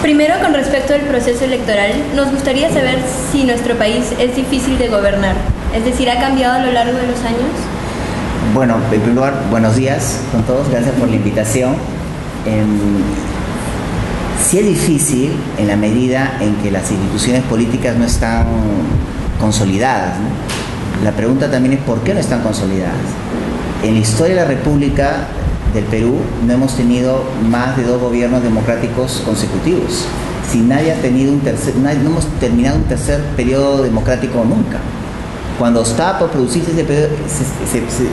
Primero, con respecto al proceso electoral, nos gustaría saber si nuestro país es difícil de gobernar. Es decir, ¿ha cambiado a lo largo de los años? Bueno, en primer lugar, buenos días con todos, gracias por la invitación. Sí es difícil en la medida en que las instituciones políticas no están consolidadas, ¿no? La pregunta también es ¿por qué no están consolidadas? En la historia de la República del Perú no hemos tenido más de 2 gobiernos democráticos consecutivos. Si nadie ha tenido no hemos terminado un tercer periodo democrático nunca. Cuando estaba por producirse ese periodo,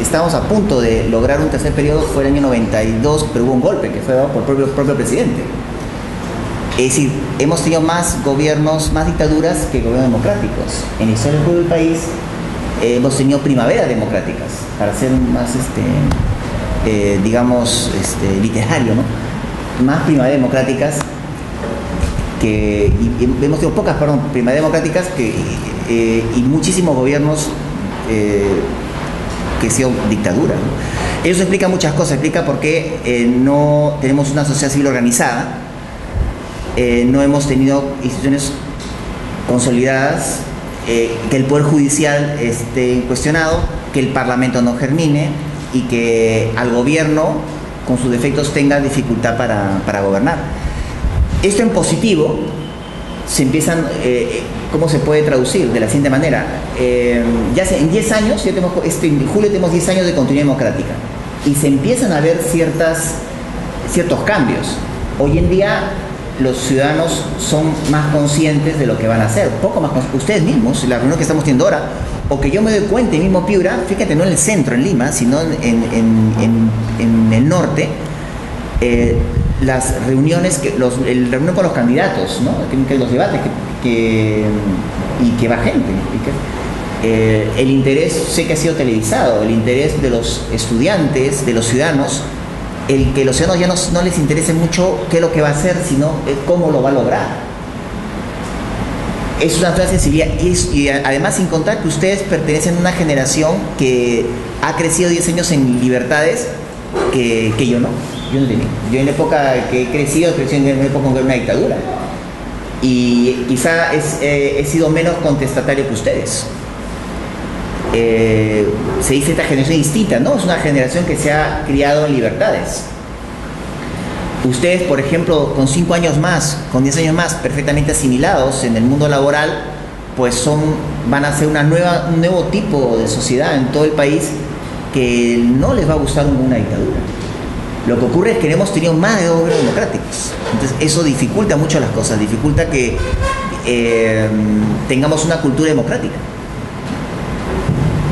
estábamos a punto de lograr un tercer periodo, fue el año 92, pero hubo un golpe que fue dado por el propio presidente. Es decir, hemos tenido más gobiernos, más dictaduras que gobiernos democráticos. En la historia del país hemos tenido primaveras democráticas, para ser más, literario, ¿no? Más primaveras democráticas y hemos tenido pocas, primaveras democráticas y muchísimos gobiernos que han sido dictaduras, ¿no? Eso explica muchas cosas, explica por qué no tenemos una sociedad civil organizada, no hemos tenido instituciones consolidadas, que el Poder Judicial esté cuestionado, que el Parlamento no germine y que al gobierno, con sus defectos, tenga dificultad para gobernar. Esto en positivo se empiezan, ¿cómo se puede traducir? De la siguiente manera. En 10 años, en julio tenemos 10 años de continuidad democrática y se empiezan a ver ciertos cambios. Hoy en día los ciudadanos son más conscientes de lo que van a hacer, poco más ustedes mismos, la reunión que estamos teniendo ahora, o que yo me doy cuenta, el mismo Piura, fíjate, no en el centro, en Lima, sino en el norte, las reuniones, la reunión con los candidatos, ¿no? Que los debates, y que va gente. El interés, sé que ha sido televisado, el interés de los estudiantes, de los ciudadanos, el que los ciudadanos ya no les interese mucho qué es lo que va a hacer, sino cómo lo va a lograr. Es una gran sensibilidad y además sin contar que ustedes pertenecen a una generación que ha crecido 10 años en libertades que yo no tenía. Yo en la época que he crecido, crecí en una época con una dictadura y quizá he sido menos contestatario que ustedes. Se dice esta generación distinta, ¿no? Es una generación que se ha criado en libertades. Ustedes, por ejemplo, con 5 años más, con 10 años más, perfectamente asimilados en el mundo laboral, pues van a ser un nuevo tipo de sociedad en todo el país que no les va a gustar ninguna dictadura. Lo que ocurre es que hemos tenido más de 2 gobiernos democráticos. Entonces eso dificulta mucho las cosas, dificulta que tengamos una cultura democrática,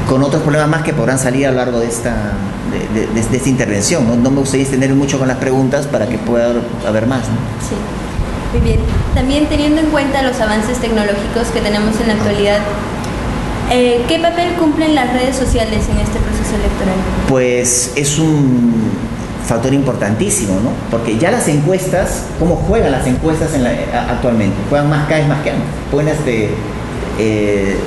con otros problemas más que podrán salir a lo largo de esta intervención, ¿no? No me gustaría extender mucho con las preguntas para que pueda haber más, ¿no? Sí, muy bien. También teniendo en cuenta los avances tecnológicos que tenemos en la actualidad, ¿qué papel cumplen las redes sociales en este proceso electoral? Pues es un factor importantísimo, ¿no? Porque ya las encuestas, ¿cómo juegan las encuestas actualmente? Juegan cada vez más que antes. Pueden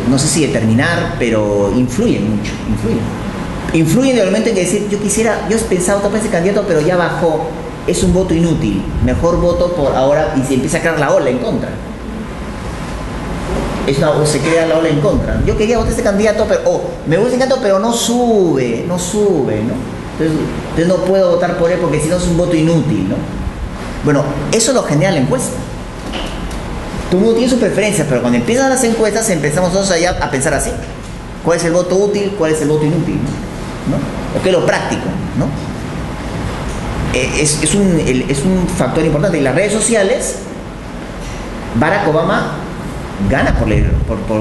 no sé si determinar, pero influyen mucho, influyen de momento en que decir, yo he pensado tapar ese candidato, pero ya bajó, es un voto inútil, mejor voto por ahora, y se empieza a crear la ola en contra. Se crea la ola en contra. Yo quería votar a ese candidato, pero me gusta ese candidato, pero no sube, ¿no? Entonces no puedo votar por él porque si no es un voto inútil, ¿no? Bueno, eso lo genera la encuesta. Todo el mundo tiene sus preferencias, pero cuando empiezan las encuestas empezamos nosotros allá a pensar así. ¿Cuál es el voto útil? ¿Cuál es el voto inútil? ¿No? ¿O qué es lo práctico? ¿No? Es un factor importante. Y las redes sociales, Barack Obama gana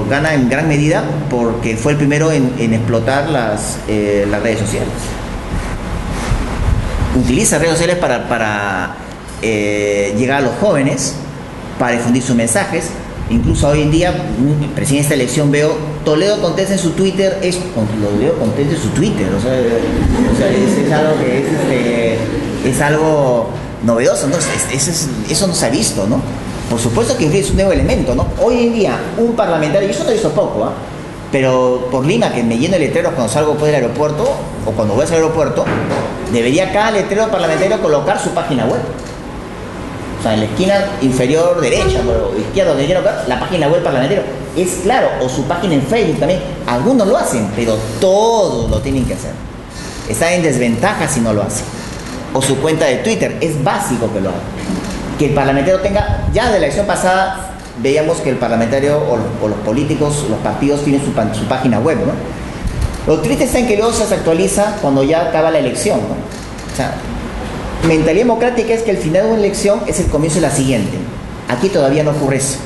gana en gran medida porque fue el primero en explotar las redes sociales. Utiliza redes sociales para llegar a los jóvenes, para difundir sus mensajes. Incluso hoy en día, recién esta elección veo, Toledo contesta en su Twitter, Toledo contesta en su Twitter, o sea, es algo que es algo novedoso, ¿no? Eso no se ha visto, ¿no? Por supuesto que es un nuevo elemento, ¿no? Hoy en día, un parlamentario, y eso lo he visto poco, pero por Lima, que me lleno de letreros cuando salgo por el aeropuerto, o cuando voy al aeropuerto, debería cada letrero parlamentario colocar su página web. O sea, en la esquina inferior derecha o izquierda, donde quiera, la página web parlamentario. Es claro, o su página en Facebook también. Algunos lo hacen, pero todos lo tienen que hacer. Están en desventaja si no lo hacen. O su cuenta de Twitter, es básico que lo hagan. Que el parlamentario tenga, ya de la elección pasada veíamos que el parlamentario o los políticos, los partidos tienen su página web, ¿no? Lo triste está en que luego se actualiza cuando ya acaba la elección, ¿no? O sea, mentalidad democrática es que el final de una elección es el comienzo de la siguiente. Aquí todavía no ocurre eso.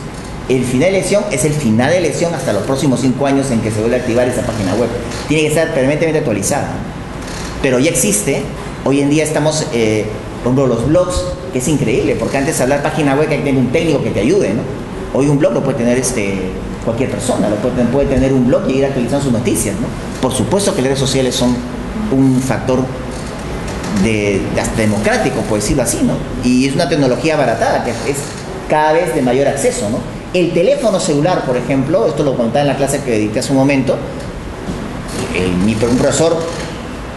El final de elección es el final de elección hasta los próximos 5 años en que se vuelve a activar esa página web. Tiene que estar permanentemente actualizada. Pero ya existe. Hoy en día estamos, por ejemplo, los blogs, que es increíble, porque antes de hablar página web hay que tener un técnico que te ayude, ¿no? Hoy un blog lo puede tener cualquier persona, puede tener un blog y ir actualizando sus noticias, ¿no? Por supuesto que las redes sociales son un factor hasta democrático, por decirlo así, ¿no? Y es una tecnología abaratada, que es cada vez de mayor acceso, ¿no? El teléfono celular, por ejemplo, esto lo contaba en la clase que dicté hace un momento, un profesor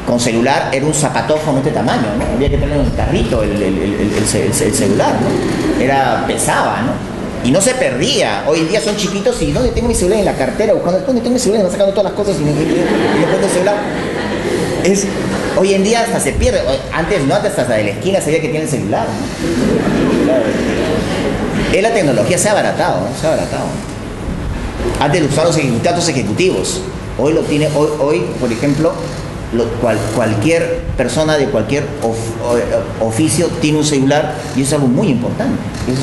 con celular era un zapatófono de este tamaño, ¿no? Había que tener un carrito el celular, ¿no? Pesaba, ¿no? Y no se perdía. Hoy en día son chiquitos y ¿dónde tengo mi celular? En la cartera, buscando ¿dónde tengo mi celular? Me va sacando todas las cosas y no pongo el celular. Hoy en día hasta se pierde. Antes hasta de la esquina sabía que tiene el celular, ¿no? La tecnología se ha abaratado, ¿no? Se ha abaratado. Antes lo usaban los datos ejecutivos. Hoy lo tiene, hoy por ejemplo, cualquier persona de cualquier oficio tiene un celular y eso es algo muy importante. Es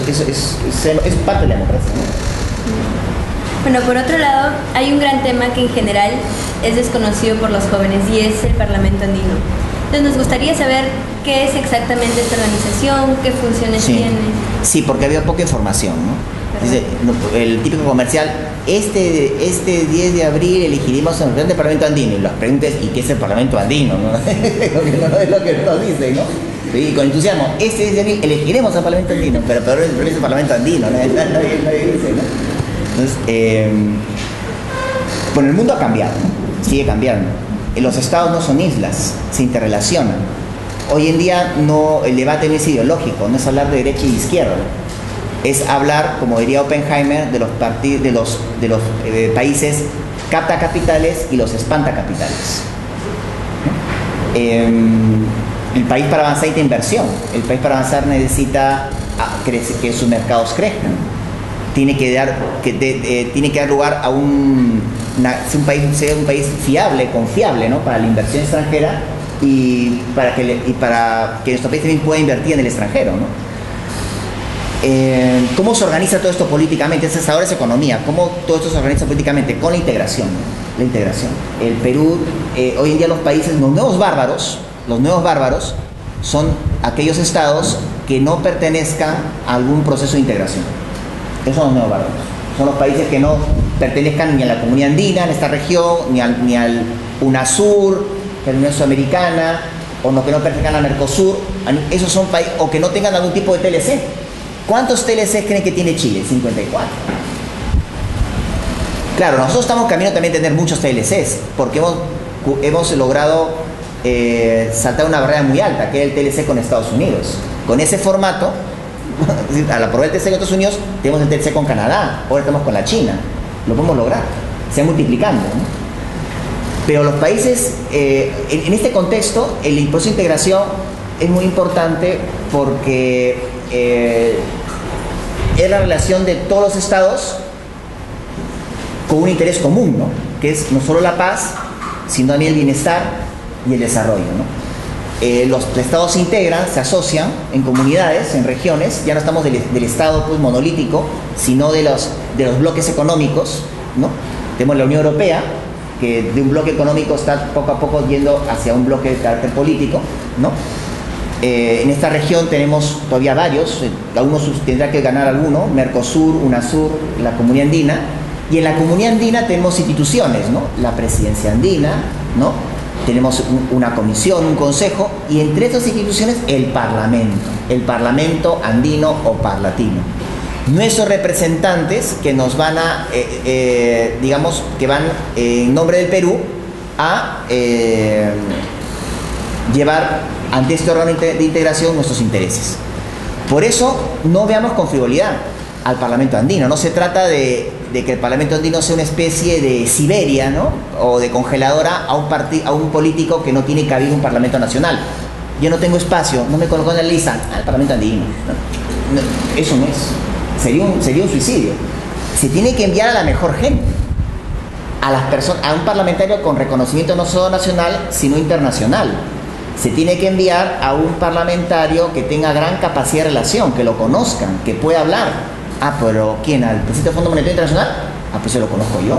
parte de la democracia, ¿no? Bueno, por otro lado, hay un gran tema que en general es desconocido por los jóvenes y es el Parlamento Andino. Entonces nos gustaría saber qué es exactamente esta organización, qué funciones tiene. Sí, porque había poca información, ¿no? Dice, el típico comercial, este 10 de abril elegiremos un representante del Parlamento Andino. Y las preguntas, ¿y qué es el Parlamento Andino? ¿No? Es lo que nos dicen, ¿no? Y con entusiasmo, este 10 de abril elegiremos al Parlamento Andino, pero es el Parlamento Andino, nadie dice, ¿no? Entonces, bueno, el mundo ha cambiado, ¿no? Sigue cambiando. Los estados no son islas, se interrelacionan. Hoy en día el debate no es ideológico, no es hablar de derecha y de izquierda. Es hablar, como diría Oppenheimer, de los países captacapitales y los espantacapitales. El país para avanzar necesita inversión. El país para avanzar necesita que sus mercados crezcan. Tiene que dar lugar a un país fiable, confiable, ¿no? Para la inversión extranjera y para que nuestro país también pueda invertir en el extranjero, ¿no? ¿Cómo se organiza todo esto políticamente? Ahora es economía. ¿Cómo todo esto se organiza políticamente? Con la integración, ¿no? La integración. El Perú, hoy en día los nuevos bárbaros son aquellos estados que no pertenezcan a algún proceso de integración. Esos son los nuevos bárbaros. Son los países que no pertenezcan ni a la Comunidad Andina, en esta región, ni al UNASUR, que es la Unión Sudamericana, o que no pertenezcan a Mercosur. Esos son países, o que no tengan algún tipo de TLC. ¿Cuántos TLCs creen que tiene Chile? 54. Claro, nosotros estamos camino también a tener muchos TLCs, porque hemos logrado saltar una barrera muy alta, que es el TLC con Estados Unidos. Con ese formato, al aprobar el TLC con Estados Unidos, tenemos el TLC con Canadá, ahora estamos con la China. Lo podemos lograr, se va multiplicando, ¿no? Pero los países, en este contexto, el proceso de integración es muy importante porque es la relación de todos los estados con un interés común, ¿no? Que es no solo la paz, sino también el bienestar y el desarrollo, ¿no? Los estados se integran, se asocian en comunidades, en regiones. Ya no estamos del estado pues monolítico, sino de los bloques económicos, ¿no? Tenemos la Unión Europea, que de un bloque económico está poco a poco yendo hacia un bloque de carácter político, ¿no? En esta región tenemos todavía varios, cada uno tendrá que ganar alguno, Mercosur, UNASUR, la Comunidad Andina, y en la Comunidad Andina tenemos instituciones, ¿no? La Presidencia Andina, ¿no? Tenemos una comisión, un consejo, y entre estas instituciones el Parlamento Andino o Parlatino. Nuestros representantes que nos van a, digamos, que van en nombre del Perú a llevar ante este órgano de integración nuestros intereses. Por eso no veamos con frivolidad al Parlamento andino. No se trata de que el Parlamento andino sea una especie de Siberia, ¿no? O de congeladora a un político que no tiene cabida en un Parlamento nacional. Yo no tengo espacio, no me coloco en la lista, al Parlamento andino. No, eso no es. Sería un suicidio. Se tiene que enviar a la mejor gente, a un parlamentario con reconocimiento no solo nacional, sino internacional. Se tiene que enviar a un parlamentario que tenga gran capacidad de relación, que lo conozcan, que pueda hablar. Ah, pero ¿quién? ¿Al presidente del Fondo Monetario Internacional? Ah, pues se lo conozco yo.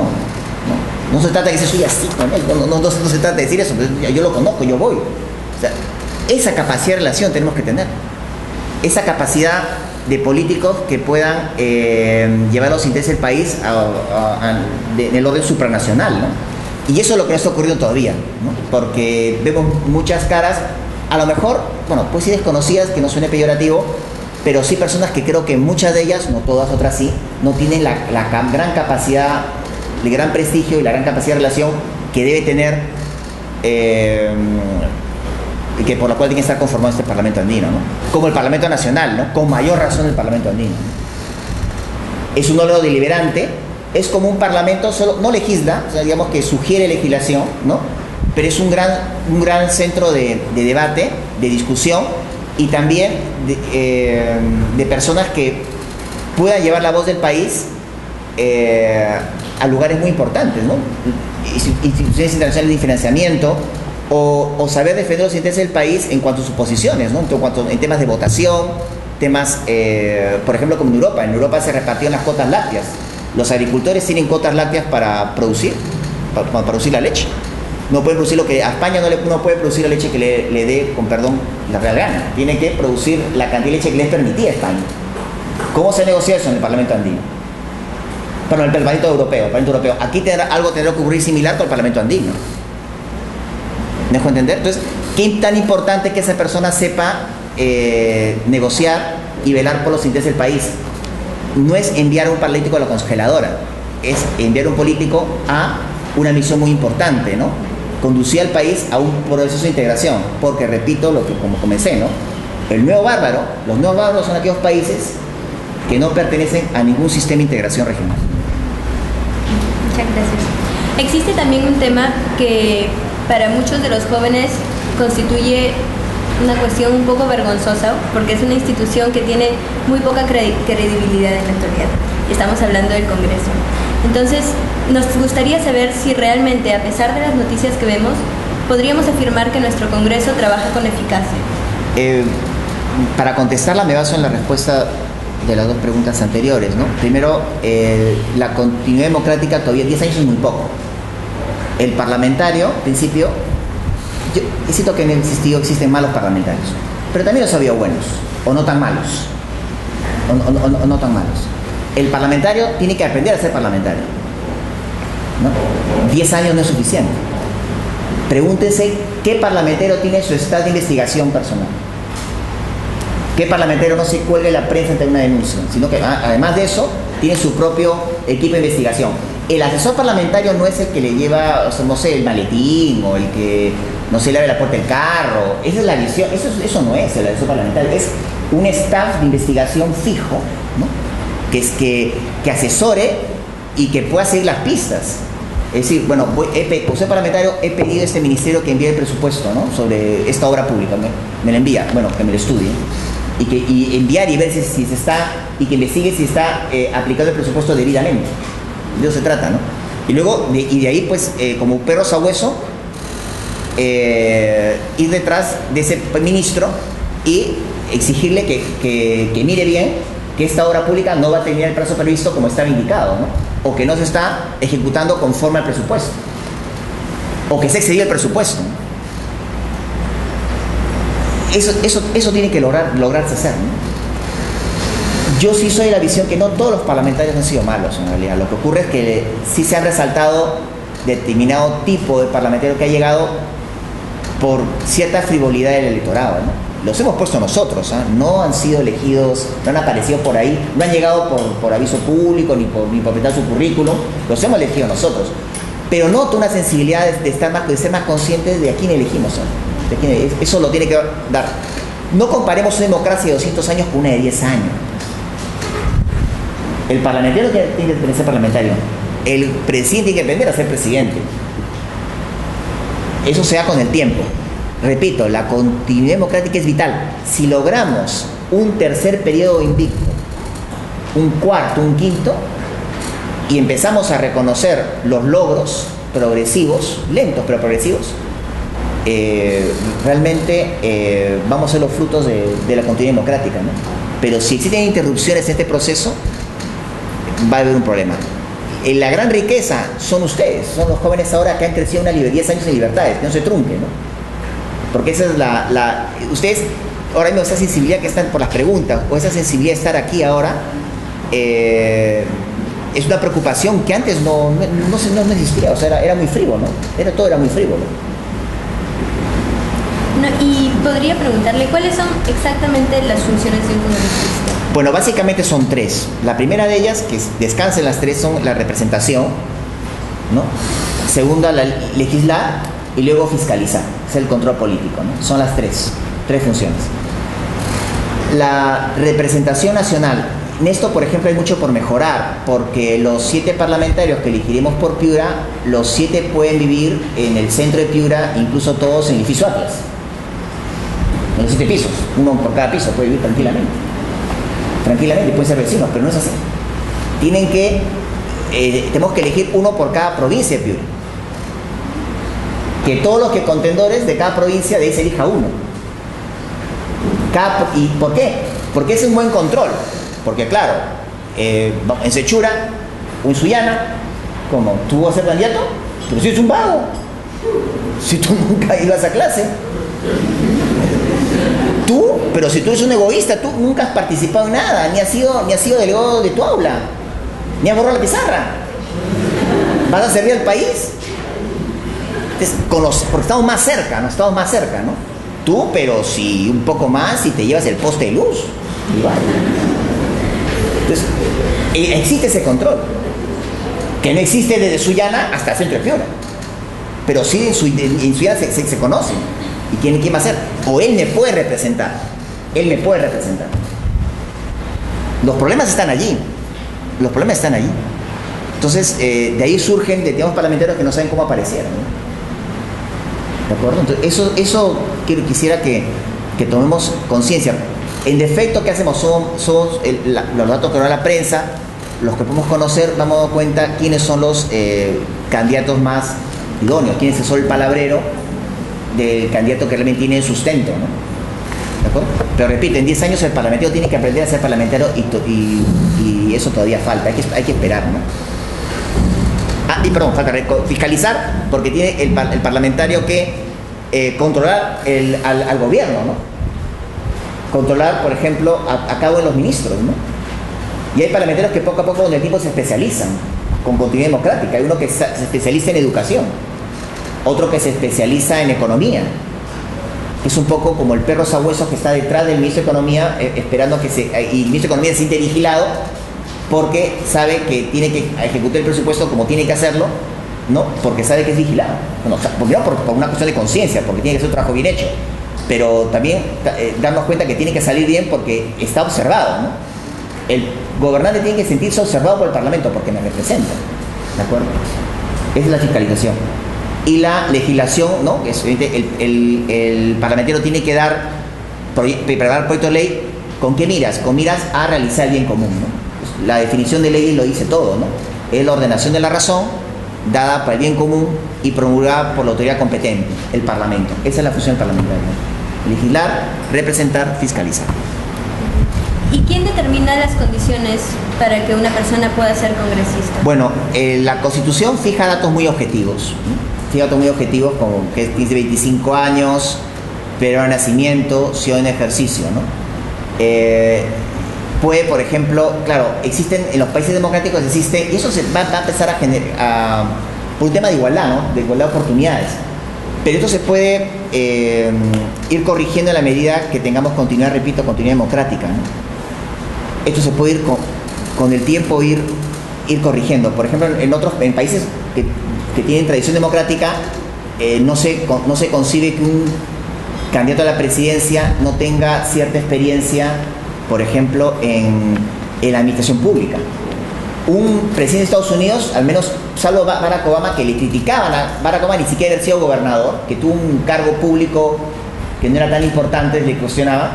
No se trata de que se suya así con él, no se trata de decir eso, pues yo lo conozco, yo voy. O sea, esa capacidad de relación tenemos que tener. Esa capacidad de políticos que puedan llevar los intereses del país en el orden supranacional, ¿no? Y eso es lo que no está ocurriendo todavía, ¿no? Porque vemos muchas caras, a lo mejor, bueno, pues sí desconocidas, que no suene peyorativo, pero sí personas que creo que muchas de ellas, no todas, otras sí, no tienen la gran capacidad, el gran prestigio y la gran capacidad de relación que debe tener, y que por la cual tiene que estar conformado este Parlamento andino, ¿no? Como el Parlamento Nacional, ¿no? Con mayor razón el Parlamento andino. Es un órgano deliberante, es como un parlamento, solo no legisla, o sea, digamos que sugiere legislación, ¿no? Pero es un gran centro de debate, de discusión, y también de personas que puedan llevar la voz del país a lugares muy importantes, ¿no? Instituciones internacionales de financiamiento, o saber defender los intereses del país en cuanto a sus posiciones, ¿no? En temas de votación, temas, por ejemplo, como en Europa. En Europa se repartieron las cuotas lácteas. Los agricultores tienen cuotas lácteas para producir la leche. No puede producir lo que a España no puede producir la leche que le dé, con perdón, la real gana. Tiene que producir la cantidad de leche que les permitía a España. ¿Cómo se negocia eso en el Parlamento andino? Bueno, el Parlamento Europeo. Aquí algo tendrá que ocurrir similar con el Parlamento andino. ¿Me dejo entender? Entonces, ¿qué tan importante es que esa persona sepa negociar y velar por los intereses del país? No es enviar a un político a la congeladora, es enviar a un político a una misión muy importante, ¿no? Conducir al país a un proceso de integración, porque repito lo que como comencé, ¿no? Los nuevos bárbaros son aquellos países que no pertenecen a ningún sistema de integración regional. Muchas gracias. Existe también un tema que para muchos de los jóvenes constituye una cuestión un poco vergonzosa, porque es una institución que tiene muy poca credibilidad en la actualidad. Estamos hablando del Congreso. Entonces, nos gustaría saber si realmente, a pesar de las noticias que vemos, podríamos afirmar que nuestro Congreso trabaja con eficacia. Para contestarla me baso en la respuesta de las dos preguntas anteriores, ¿no? Primero, la continuidad democrática todavía 10 años es muy poco. El parlamentario, en principio, yo siento que existen malos parlamentarios, pero también los ha habido buenos, o no tan malos, o no tan malos. El parlamentario tiene que aprender a ser parlamentario, ¿no? 10 años no es suficiente. Pregúntese qué parlamentario tiene su estado de investigación personal. ¿Qué parlamentario no se cuelga en la prensa ante una denuncia? Sino que además de eso, tiene su propio equipo de investigación. El asesor parlamentario no es el que le lleva, o sea, no sé, el maletín, o el que, no sé, le abre la puerta del carro. Esa es la visión, eso no es el asesor parlamentario, es un staff de investigación fijo, ¿no? Que asesore y que pueda seguir las pistas. Es decir, bueno, por ser parlamentario he pedido a este ministerio que envíe el presupuesto, ¿no? Sobre esta obra pública, me lo envía, bueno, que me lo estudie. Y enviar y ver si se está, y que investigue si está aplicado el presupuesto debidamente. De eso se trata, ¿no? Y luego, de ahí, pues, como perro sabueso, ir detrás de ese ministro y exigirle que mire bien que esta obra pública no va a tener el plazo previsto como estaba indicado, ¿no? O que no se está ejecutando conforme al presupuesto, o que se excedió el presupuesto. Eso tiene que lograrse hacer, ¿no? Yo sí soy de la visión que no todos los parlamentarios han sido malos, en realidad. Lo que ocurre es que sí se han resaltado determinado tipo de parlamentario que ha llegado por cierta frivolidad del electorado, ¿no? Los hemos puesto nosotros, ¿eh? No han sido elegidos, no han aparecido por ahí, no han llegado por aviso público ni por presentar su currículum, los hemos elegido nosotros. Pero noto una sensibilidad de ser más conscientes de a quién elegimos, ¿eh? Eso lo tiene que dar No comparemos una democracia de 200 años con una de 10 años. El parlamentario tiene que aprender a ser parlamentario. El presidente tiene que aprender a ser presidente. Eso se da con el tiempo. Repito, la continuidad democrática es vital. Si logramos un tercer periodo invicto, un cuarto, un quinto, y empezamos a reconocer los logros progresivos, lentos pero progresivos, realmente vamos a ser los frutos de la continuidad democrática, ¿no? Pero si existen interrupciones en este proceso, va a haber un problema. La gran riqueza son ustedes, son los jóvenes ahora que han crecido 10 años en libertades, que no se trunque, ¿no? Porque esa es ustedes, ahora mismo esa sensibilidad que están por las preguntas, o esa sensibilidad de estar aquí ahora, es una preocupación que antes no existía, o sea, era muy frívolo, ¿no? Todo era muy frívolo. No, y podría preguntarle, ¿cuáles son exactamente las funciones de un congresista? Bueno, básicamente son tres. La primera de ellas, que descansa en las tres, son la representación, ¿no? Segunda, legislar, y luego fiscalizar, es el control político, ¿no? Son las tres funciones. La representación nacional, en esto, por ejemplo, hay mucho por mejorar, porque los 7 parlamentarios que elegiremos por Piura, los 7 pueden vivir en el centro de Piura, incluso todos en el edificio Atlas. En los 7 pisos, uno por cada piso, puede vivir tranquilamente. Tranquilamente, pueden ser vecinos, pero no es así. Tenemos que elegir uno por cada provincia de Piura. Que todos los que contendores de cada provincia, de ahí se elija uno. ¿Y por qué? Porque es un buen control. Porque claro, en Sechura o en Sullana, como tú vas a ser candidato, pero si eres un vago, si tú nunca ibas a clase. Pero si tú eres un egoísta, tú nunca has participado en nada, ni has sido delegado de tu aula, ni has borrado la pizarra. ¿Vas a servir al país? Entonces, porque estamos más cerca, ¿no? Tú, pero si un poco más y te llevas el poste de luz, igual. Entonces, existe ese control, que no existe desde Sullana hasta el centro de Piura, pero sí en Sullana se conocen. ¿Y quién va a ser? O él me puede representar. Los problemas están allí. Entonces, de ahí surgen, digamos, parlamentarios que no saben cómo aparecieron, ¿no? ¿De acuerdo? Entonces, eso quisiera que tomemos conciencia. En defecto, ¿qué hacemos? Son los datos que da la prensa, los que podemos conocer, vamos a dar cuenta quiénes son los candidatos más idóneos, quién es el palabrero del candidato que realmente tiene sustento, ¿no? ¿De acuerdo? Pero repito, en 10 años el parlamentario tiene que aprender a ser parlamentario y eso todavía falta, hay que esperar, ¿no? Falta fiscalizar, porque tiene el parlamentario que controlar al gobierno, ¿no? Controlar, por ejemplo, a cada uno de los ministros, ¿no? Y hay parlamentarios que poco a poco con el tiempo se especializan con continuidad democrática. Hay uno que se especializa en educación, otro que se especializa en economía. Es un poco como el perro sabueso que está detrás del ministro de Economía, esperando y el ministro de Economía se siente vigilado porque sabe que tiene que ejecutar el presupuesto como tiene que hacerlo, ¿no? Porque sabe que es vigilado. Bueno, por una cuestión de conciencia, porque tiene que ser un trabajo bien hecho. Pero también darnos cuenta que tiene que salir bien porque está observado, ¿no? El gobernante tiene que sentirse observado por el Parlamento porque me representa, ¿de acuerdo? Esa es la fiscalización. Y la legislación, ¿no? El parlamentario tiene que preparar proyecto de ley. ¿Con qué miras? Con miras a realizar el bien común, ¿no? Pues la definición de ley lo dice todo, ¿no? Es la ordenación de la razón dada para el bien común y promulgada por la autoridad competente, el Parlamento. Esa es la función del parlamentario, ¿no? Legislar, representar, fiscalizar. ¿Y quién determina las condiciones para que una persona pueda ser congresista? Bueno, la Constitución fija datos muy objetivos, ¿no? Fija datos muy objetivos como que tiene 25 años, periodo de nacimiento, ciudadano en ejercicio, ¿no? Puede, por ejemplo, claro, existen en los países democráticos, y eso se va a empezar a generar por un tema de igualdad, ¿no? De igualdad de oportunidades. Pero esto se puede ir corrigiendo en la medida que tengamos continuidad, repito, continuidad democrática, ¿no? Esto se puede ir con el tiempo ir corrigiendo. Por ejemplo, en países que tienen tradición democrática, no se concibe que candidato a la presidencia no tenga cierta experiencia, por ejemplo, en la administración pública. Un presidente de Estados Unidos, al menos salvo Barack Obama, que le criticaban a Barack Obama ni siquiera haber sido gobernador, que tuvo un cargo público que no era tan importante, le cuestionaba.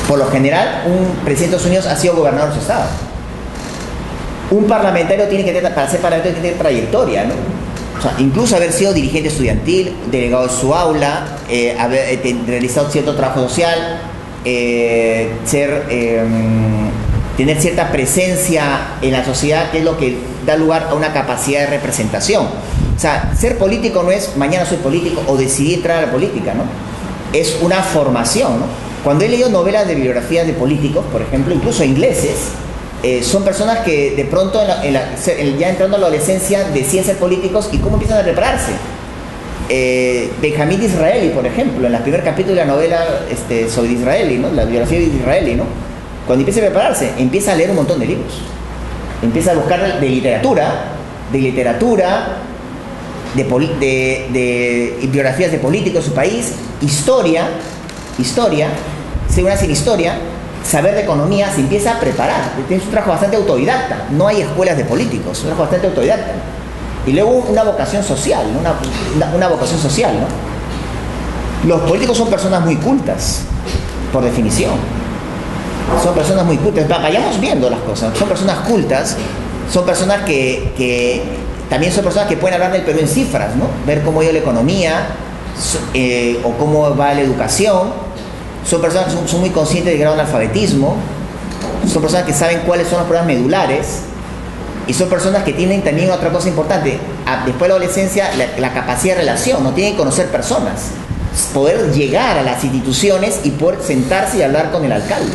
Por lo general, un presidente de Estados Unidos ha sido gobernador de su estado. Un parlamentario tiene que tener, para ser parlamentario, tiene que tener trayectoria, ¿no? O sea, incluso haber sido dirigente estudiantil, delegado de su aula, haber realizado cierto trabajo social, tener cierta presencia en la sociedad, que es lo que da lugar a una capacidad de representación. O sea, ser político no es mañana soy político o decidí entrar a la política, ¿no? Es una formación, ¿no? Cuando he leído novelas de biografías de políticos, por ejemplo, incluso ingleses, son personas que de pronto, ya entrando a la adolescencia, deciden ser políticos y cómo empiezan a prepararse. Benjamín Disraeli, por ejemplo, en el primer capítulo de la novela sobre Disraeli, ¿no? La biografía de Disraeli, ¿no? Cuando empieza a prepararse, empieza a leer un montón de libros. Empieza a buscar de literatura, de biografías de políticos de su país, historia, según hacen historia, saber de economía, se empieza a preparar. Es un trabajo bastante autodidacta. No hay escuelas de políticos, es un trabajo bastante autodidacta. Y luego una vocación social, ¿no? Una vocación social, ¿no? Los políticos son personas muy cultas, por definición. Son personas muy cultas. Vayamos viendo las cosas. Son personas cultas, son personas que también son personas que pueden hablar del Perú en cifras, ¿no? Ver cómo ha ido la economía o cómo va la educación. Son personas que son muy conscientes del grado de analfabetismo. Son personas que saben cuáles son los problemas medulares. Y son personas que tienen también otra cosa importante. Después de la adolescencia, la capacidad de relación. No tienen que conocer personas. Poder llegar a las instituciones y poder sentarse y hablar con el alcalde.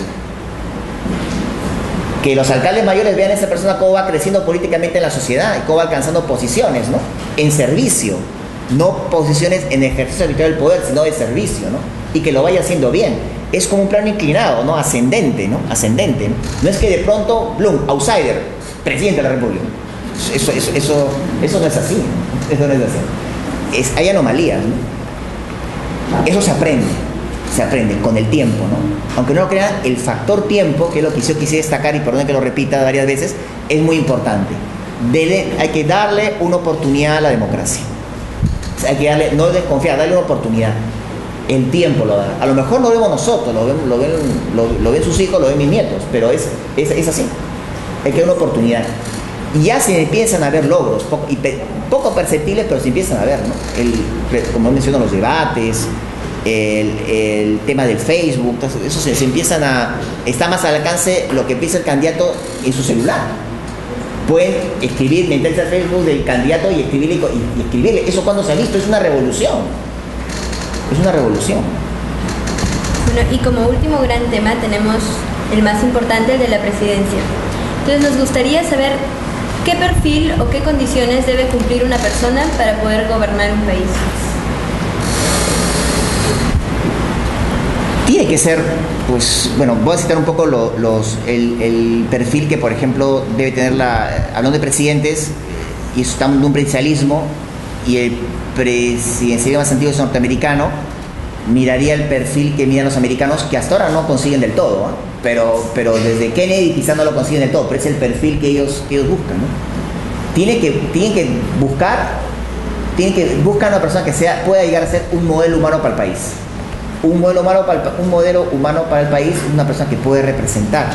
Que los alcaldes mayores vean a esa persona cómo va creciendo políticamente en la sociedad y cómo va alcanzando posiciones, ¿no? En servicio. No posiciones en ejercicio del poder, sino de servicio, ¿no? Y que lo vaya haciendo bien. Es como un plano inclinado, ¿no? Ascendente, ¿no? Ascendente, ¿no? No es que de pronto, Blum, outsider, presidente de la República. Eso no es así. Eso no es así. Hay anomalías, ¿no? Eso se aprende con el tiempo, ¿no? Aunque no lo crean, el factor tiempo, que es lo que yo quise destacar y perdón que lo repita varias veces, es muy importante. Hay que darle una oportunidad a la democracia. O sea, hay que darle, no desconfiar, darle una oportunidad. El tiempo lo da. A lo mejor no lo vemos nosotros, lo ven sus hijos, lo ven mis nietos, pero es así. Hay que dar una oportunidad. Y ya se empiezan a ver logros, poco perceptibles, pero se empiezan a ver, ¿no? Como menciono, los debates, el tema del Facebook, eso se empiezan está más al alcance lo que empieza el candidato en su celular. Pueden escribir, meterse al Facebook del candidato y escribirle. Eso cuando se ha visto es una revolución. Es una revolución. Bueno, y como último gran tema tenemos el más importante, el de la presidencia. Entonces nos gustaría saber qué perfil o qué condiciones debe cumplir una persona para poder gobernar un país. Tiene que ser, pues, bueno, voy a citar un poco el perfil que, por ejemplo, debe tener hablando de presidentes, y estamos de un presidencialismo, y el presidencialismo más antiguo es norteamericano, miraría el perfil que miran los americanos, que hasta ahora no consiguen del todo, ¿eh? pero desde Kennedy quizás no lo consiguen del todo, pero es el perfil que ellos buscan, ¿no? Tienen que buscar una persona que pueda llegar a ser un modelo humano para el país. Un modelo humano para el país, una persona que puede representarlo.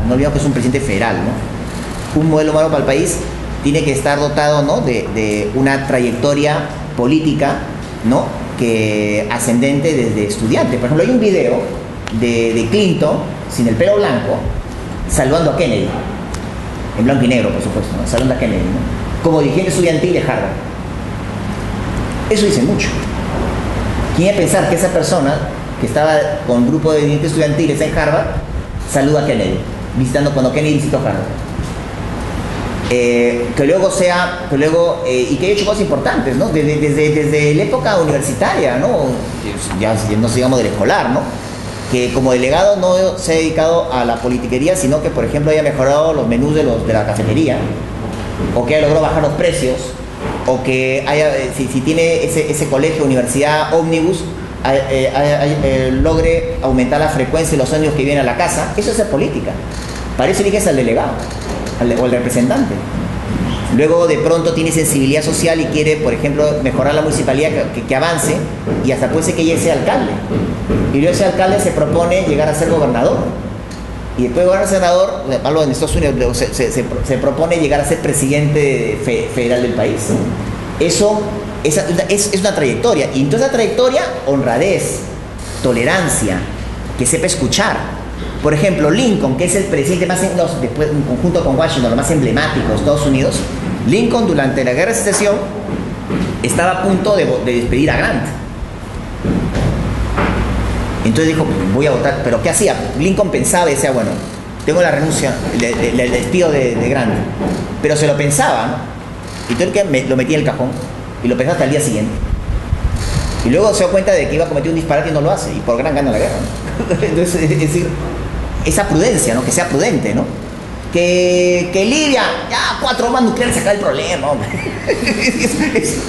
No olvidemos que es un presidente federal, ¿no? Un modelo humano para el país tiene que estar dotado, ¿no? de una trayectoria política, ¿no? Que ascendente desde estudiante. Por ejemplo, hay un video de Clinton, sin el pelo blanco, saludando a Kennedy. En blanco y negro, por supuesto, ¿no? Saludando a Kennedy, ¿no? Como dirigente estudiantil de Harvard. Eso dice mucho. ¿Quién iba a pensar que esa persona que estaba con un grupo de dirigentes estudiantiles en Harvard saluda a Kennedy, cuando Kennedy visitó Harvard? Y que haya hecho cosas importantes, ¿no? Desde la época universitaria, ¿no? Ya no sigamos del escolar, ¿no? Que como delegado no se ha dedicado a la politiquería, sino que, por ejemplo, haya mejorado los menús de la cafetería, o que haya logrado bajar los precios o que haya, si tiene ese colegio, universidad, ómnibus, logre aumentar la frecuencia de los ómnibus que vienen a la casa. Eso es hacer política. Para eso eliges al delegado o al representante. Luego de pronto tiene sensibilidad social y quiere, por ejemplo, mejorar la municipalidad, que avance, y hasta puede ser que llegue a ser alcalde. Y luego ese alcalde se propone llegar a ser gobernador. Y después de gobernar senador, hablo en Estados Unidos, se propone llegar a ser presidente federal del país. Eso es una trayectoria. Y entonces la trayectoria, honradez, tolerancia, que sepa escuchar. Por ejemplo, Lincoln, que es el presidente más, después, en conjunto con Washington, lo más emblemático de Estados Unidos, Lincoln durante la Guerra de Secesión estaba a punto de despedir a Grant. Entonces dijo, voy a votar. ¿Pero qué hacía? Lincoln pensaba y decía, bueno, tengo la renuncia, el despido de Grant. Pero se lo pensaba, ¿no? Y entonces lo metía en el cajón y lo pensaba hasta el día siguiente. Y luego se dio cuenta de que iba a cometer un disparate y no lo hace. Y por Grant gana la guerra, ¿no? Entonces, es decir, esa prudencia, ¿no? Que sea prudente, ¿no? Que Libia, ya 4 bombas nucleares se acaba el problema, hombre.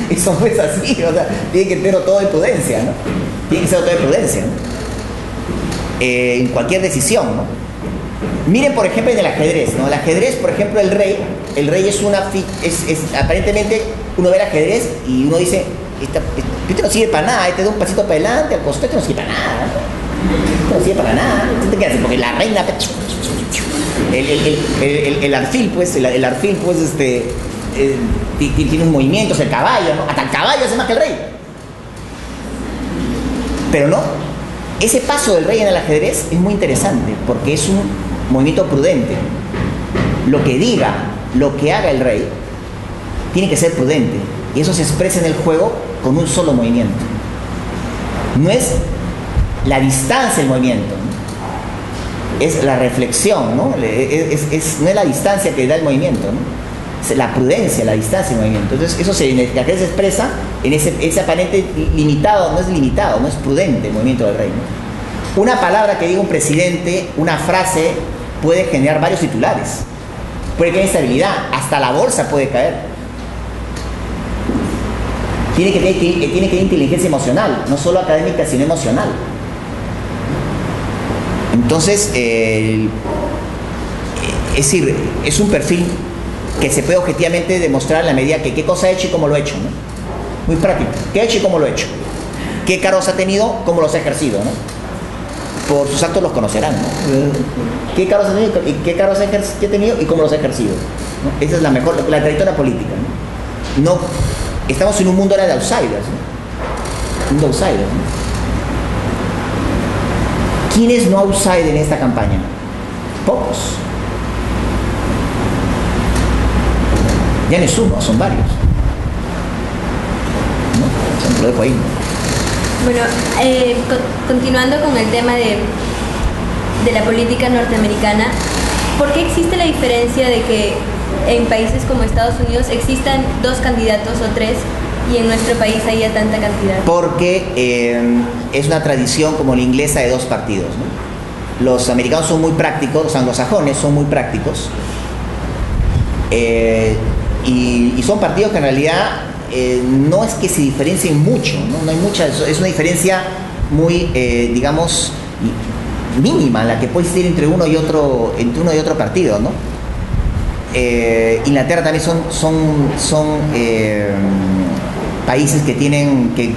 Eso no es así, o sea, tiene que ser todo de prudencia, ¿no? Tiene que ser todo de prudencia, ¿no? En cualquier decisión, ¿no? Miren, por ejemplo, en el ajedrez, ¿no? El ajedrez, por ejemplo, el rey es aparentemente uno ve el ajedrez y uno dice, este no sirve para nada, este da un pasito para adelante, al costado, este no sirve para nada, ¿no? No sirve para nada, ¿qué hace? Porque la reina, el alfil, pues, tiene un movimiento, el caballo, ¿no? Hasta el caballo hace más que el rey. Pero no, ese paso del rey en el ajedrez es muy interesante, porque es un movimiento prudente. Lo que diga, lo que haga el rey, tiene que ser prudente, y eso se expresa en el juego con un solo movimiento. No es la distancia del movimiento, ¿no? Es la reflexión, ¿no? No es la distancia que da el movimiento, ¿no? Es la prudencia, la distancia del movimiento. Entonces eso se expresa en ese aparente limitado, no es prudente el movimiento del rey, ¿no? Una palabra que diga un presidente, una frase, puede generar varios titulares, puede tener estabilidad, hasta la bolsa puede caer. Tiene que tener inteligencia emocional, no solo académica, sino emocional. Entonces, es decir, es un perfil que se puede objetivamente demostrar en la medida que qué cosa ha hecho y cómo lo ha hecho, ¿no? Muy práctico. ¿Qué ha hecho y cómo lo ha hecho? ¿Qué cargos ha tenido? ¿Cómo los ha ejercido, no? Por sus actos los conocerán, ¿no? ¿Qué cargos ha tenido ha tenido y cómo los ha ejercido, ¿no? Esa es la trayectoria política, ¿no? Estamos en un mundo ahora de outsiders, ¿no? Un mundo de outsiders, ¿no? ¿Quién es no outsider en esta campaña? Pocos. Ya no es uno, son varios, ¿no? Se lo dejo ahí, ¿no? Bueno, continuando con el tema de la política norteamericana, ¿por qué existe la diferencia de que en países como Estados Unidos existan 2 candidatos o 3 y en nuestro país haya tanta cantidad? Porque es una tradición como la inglesa de 2 partidos, ¿no? Los americanos son muy prácticos, los anglosajones son muy prácticos, y son partidos que en realidad no es que se diferencien mucho, ¿no? No hay mucha, es una diferencia muy, digamos, mínima la que puede existir entre uno y otro partido, ¿no? Inglaterra también son países que tienen que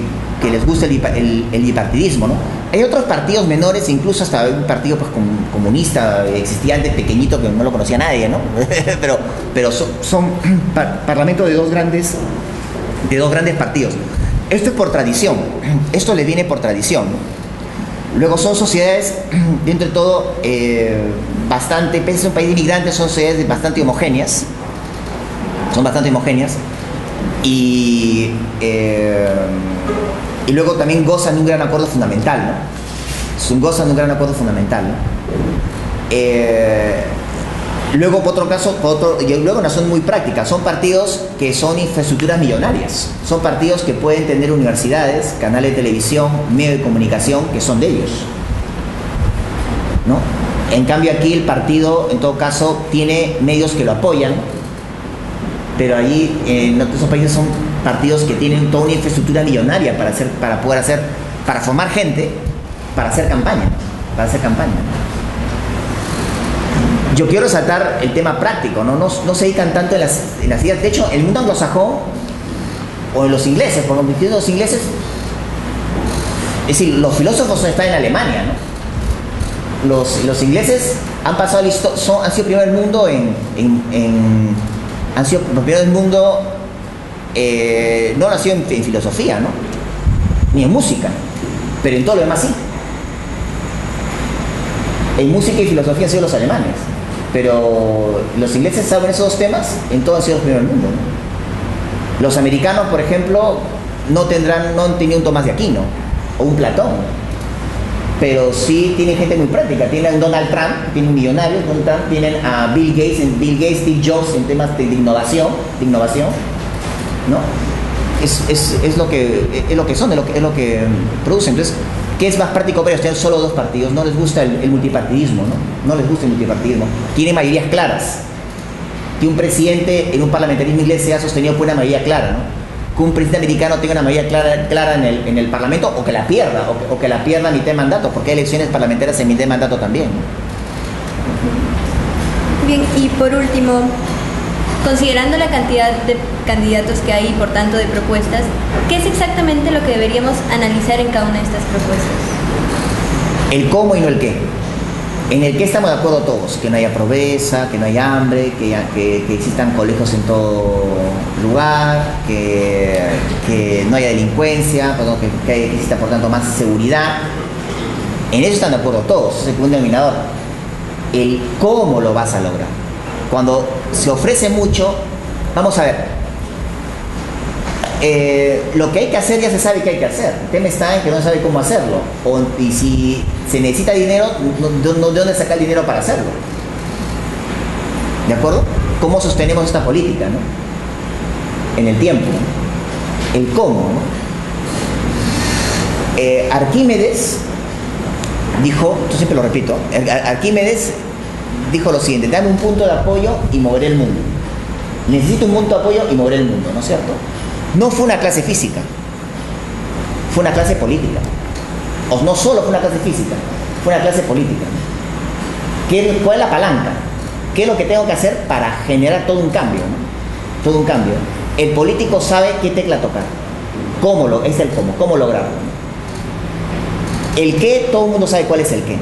les gusta el bipartidismo, ¿no? Hay otros partidos menores, incluso hasta un partido pues comunista existía antes, pequeñito, que no lo conocía nadie, ¿no? pero son parlamentos de dos grandes partidos. Esto es por tradición, esto le viene por tradición, ¿no? Luego son sociedades, dentro de todo, bastante, pese a ser un país de inmigrantes, son sociedades bastante homogéneas, y luego también gozan de un gran acuerdo fundamental, ¿no? Luego, por otro caso, luego una son muy prácticas, son partidos que son infraestructuras millonarias, son partidos que pueden tener universidades, canales de televisión, medios de comunicación que son de ellos, ¿no? En cambio aquí el partido, en todo caso, tiene medios que lo apoyan, pero allí en esos países son partidos que tienen toda una infraestructura millonaria para formar gente, para hacer campaña. Yo quiero resaltar el tema práctico, no se dedican tanto en las ideas. De hecho, el mundo anglosajón, o en los ingleses, por ejemplo, los ingleses, es decir, los filósofos están en Alemania, ¿no? Los ingleses han pasado han sido primero del mundo han sido los primeros del mundo, no han sido en filosofía, ¿no? Ni en música, pero en todo lo demás sí. En música y filosofía han sido los alemanes, pero los ingleses saben esos dos temas, en todo han sido los primeros del mundo, ¿no? Los americanos, por ejemplo, no han tenido un Tomás de Aquino o un Platón, pero sí tienen gente muy práctica. Tienen a un Donald Trump, tienen un millonario, Donald Trump, tienen a Bill Gates, Steve Jobs en temas de innovación, ¿no? Es lo que son, es lo que producen. Entonces, ¿qué es más práctico para ellos? Tienen solo dos partidos, no les gusta el multipartidismo, ¿no? No les gusta el multipartidismo. Tienen mayorías claras. Que un presidente en un parlamentarismo inglés sea sostenido por una mayoría clara, ¿no? Que un presidente americano tenga una mayoría clara en el parlamento, o que la pierda, o que la pierda a mitad de mandato, porque hay elecciones parlamentarias en mitad de mandato también, ¿no? Bien, y por último, considerando la cantidad de candidatos que hay y por tanto de propuestas, ¿qué es exactamente lo que deberíamos analizar en cada una de estas propuestas? El cómo y no el qué. En el que estamos de acuerdo todos, que no haya pobreza, que no haya hambre, que existan colegios en todo lugar, que no haya delincuencia, que exista por tanto más seguridad. En eso están de acuerdo todos, es el común denominador. El cómo lo vas a lograr. Cuando se ofrece mucho, vamos a ver, lo que hay que hacer ya se sabe que hay que hacer. El tema está en que no se sabe cómo hacerlo. Y si se necesita dinero, ¿de dónde sacar el dinero para hacerlo? ¿De acuerdo? ¿Cómo sostenemos esta política, ¿no? En el tiempo, ¿no? El cómo, ¿no? Arquímedes dijo, yo siempre lo repito, Arquímedes dijo lo siguiente: dame un punto de apoyo y moveré el mundo. Necesito un punto de apoyo y moveré el mundo, ¿no es cierto? No fue una clase física, fue una clase política. O no solo fue una clase física, fue una clase política. ¿Cuál es la palanca? ¿Qué es lo que tengo que hacer para generar todo un cambio, ¿no? Todo un cambio. El político sabe qué tecla tocar. Es el cómo lograrlo, ¿no? El qué, todo el mundo sabe cuál es el qué.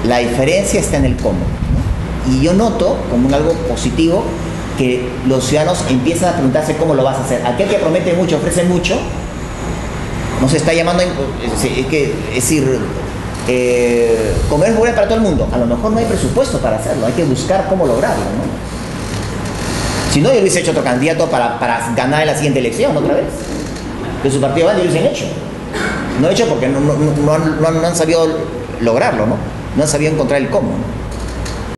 La diferencia está en el cómo, ¿no? Y yo noto como algo positivo que los ciudadanos empiezan a preguntarse cómo lo vas a hacer. Aquel que promete mucho, ofrece mucho, no se está llamando, es decir, comer es bueno para todo el mundo. A lo mejor no hay presupuesto para hacerlo, hay que buscar cómo lograrlo, ¿no? Si no, yo lo hubiese hecho otro candidato para ganar en la siguiente elección otra vez. Que su partido gane, yo lo hubiesen hecho. No he hecho porque no han sabido lograrlo, ¿no? No han sabido encontrar el cómo, ¿no?